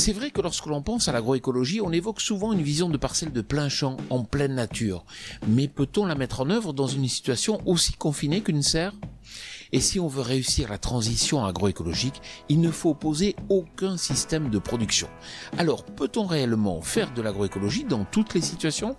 C'est vrai que lorsque l'on pense à l'agroécologie, on évoque souvent une vision de parcelles de plein champ, en pleine nature. Mais peut-on la mettre en œuvre dans une situation aussi confinée qu'une serre ? Et si on veut réussir la transition agroécologique, il ne faut opposer aucun système de production. Alors, peut-on réellement faire de l'agroécologie dans toutes les situations ?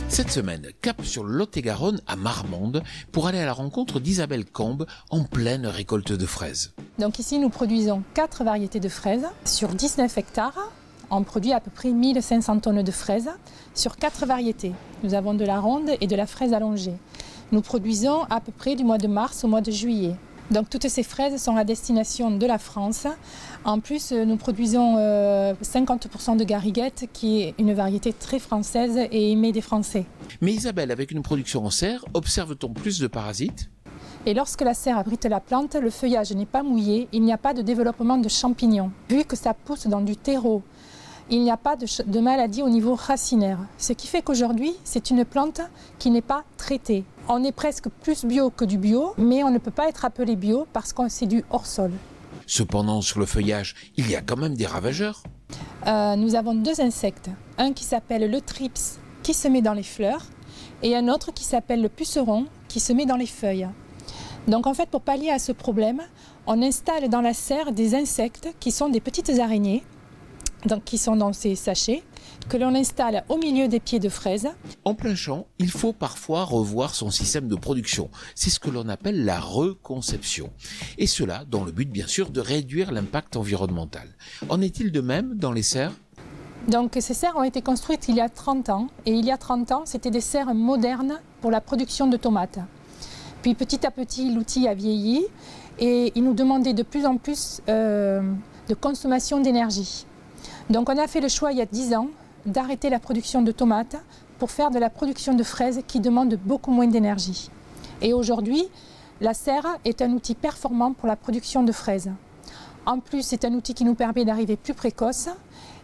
Cette semaine, cap sur le Lot-et-Garonne à Marmande pour aller à la rencontre d'Isabelle Combe en pleine récolte de fraises. Donc ici, nous produisons 4 variétés de fraises sur 19 hectares. On produit à peu près 1500 tonnes de fraises sur 4 variétés. Nous avons de la ronde et de la fraise allongée. Nous produisons à peu près du mois de mars au mois de juillet. Donc toutes ces fraises sont à destination de la France. En plus, nous produisons 50% de gariguette, qui est une variété très française et aimée des Français. Mais Isabelle, avec une production en serre, observe-t-on plus de parasites ? Et lorsque la serre abrite la plante, le feuillage n'est pas mouillé, il n'y a pas de développement de champignons. Vu que ça pousse dans du terreau, il n'y a pas de maladie au niveau racinaire. Ce qui fait qu'aujourd'hui, c'est une plante qui n'est pas traitée. On est presque plus bio que du bio, mais on ne peut pas être appelé bio parce que c'est du hors-sol. Cependant, sur le feuillage, il y a quand même des ravageurs. Nous avons 2 insectes. Un qui s'appelle le thrips, qui se met dans les fleurs, et un autre qui s'appelle le puceron, qui se met dans les feuilles. Donc en fait, pour pallier à ce problème, on installe dans la serre des insectes qui sont des petites araignées, donc qui sont dans ces sachets, que l'on installe au milieu des pieds de fraises. En plein champ, il faut parfois revoir son système de production. C'est ce que l'on appelle la reconception. Et cela dans le but, bien sûr, de réduire l'impact environnemental. En est-il de même dans les serres ? Donc ces serres ont été construites il y a 30 ans. Et il y a 30 ans, c'était des serres modernes pour la production de tomates. Puis petit à petit, l'outil a vieilli et il nous demandait de plus en plus de consommation d'énergie. Donc on a fait le choix il y a 10 ans d'arrêter la production de tomates pour faire de la production de fraises qui demande beaucoup moins d'énergie. Et aujourd'hui, la serre est un outil performant pour la production de fraises. En plus, c'est un outil qui nous permet d'arriver plus précoce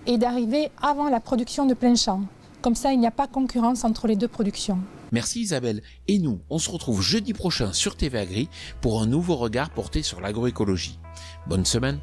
et d'arriver avant la production de plein champ. Comme ça, il n'y a pas concurrence entre les 2 productions. Merci Isabelle. Et nous, on se retrouve jeudi prochain sur TV Agri pour un nouveau regard porté sur l'agroécologie. Bonne semaine.